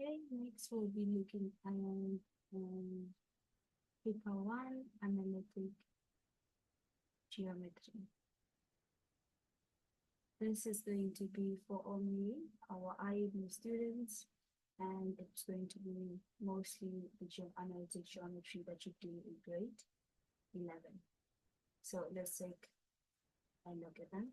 Okay, next we'll be looking at paper 1, Analytic Geometry. This is going to be for only our IAB students, and it's going to be mostly the analytic geometry that you do in grade 11. So let's take a look at that.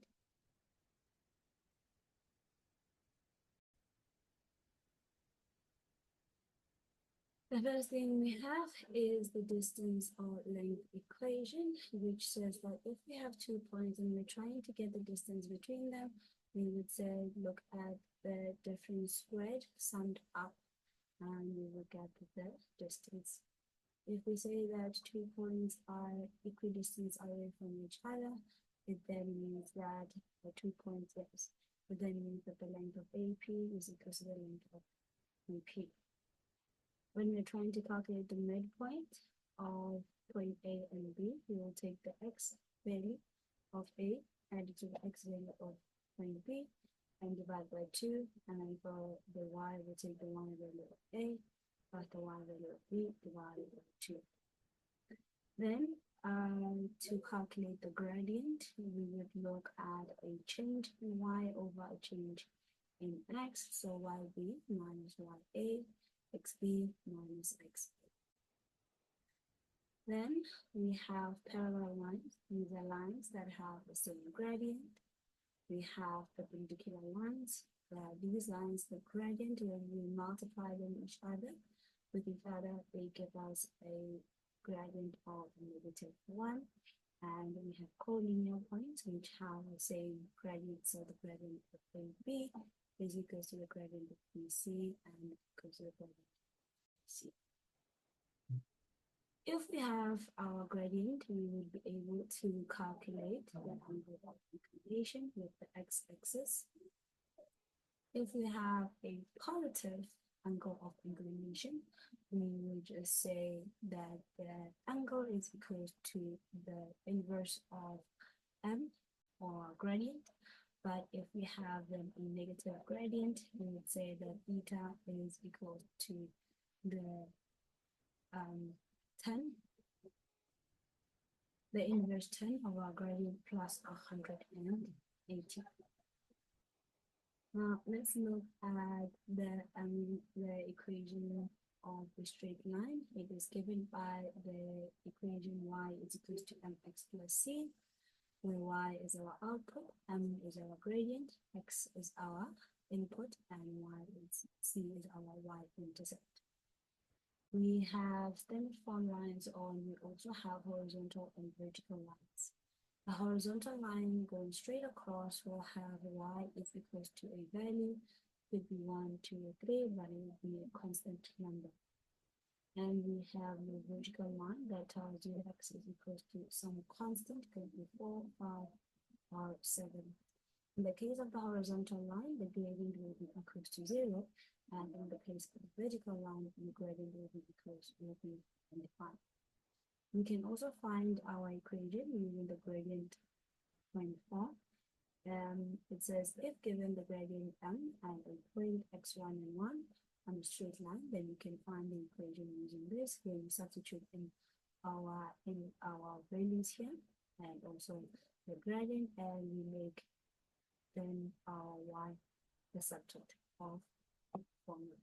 The first thing we have is the distance or length equation, which says that if we have 2 points and we're trying to get the distance between them, we would say look at the difference squared summed up, and we will get the distance. If we say that 2 points are equidistant away from each other, it then means that the 2 points is, it then means that the length of AP is equal to the length of BP. When we're trying to calculate the midpoint of point A and B, we will take the x value of A added to the x value of point B and divide by 2. And for the y, we'll take the y value of A plus the y value of B divided by 2. Then, to calculate the gradient, we would look at a change in y over a change in x. So yb minus ya, xb minus xb. Then we have parallel lines. These are lines that have the same gradient. We have perpendicular lines. These lines, the gradient, when we multiply them with each other, they give us a gradient of -1. And we have collinear points which have the same gradient. So the gradient of AB is equal to the gradient of BC and equal to the gradient of C. If we have our gradient, we will be able to calculate the angle of inclination with the x-axis. If we have a positive angle of inclination, we will just say that the angle is equal to the inverse of m, or gradient. But if we have then a negative gradient, we would say that theta is equal to the 10, the inverse 10 of our gradient plus 180. Now let's look at the equation of the straight line. It is given by the equation y is equal to mx plus c, where y is our output, m is our gradient, x is our input, and c is our y-intercept. We have standard form lines, or we also have horizontal and vertical lines. A horizontal line going straight across will have y is equal to a value, could be 1, 2, or 3, but it will be a constant number. And we have the vertical line that tells you x is equal to some constant, could be 4, 5, or 7. In the case of the horizontal line, the gradient will be equal to 0, and in the case of the vertical line, the gradient will be equal to 25. We can also find our equation using the gradient 24. It says if given the gradient m and a point x1 and 1 on a straight line, then you can find the equation using this. Here we substitute in our values here and also the gradient, and we make then our y the subject of formula.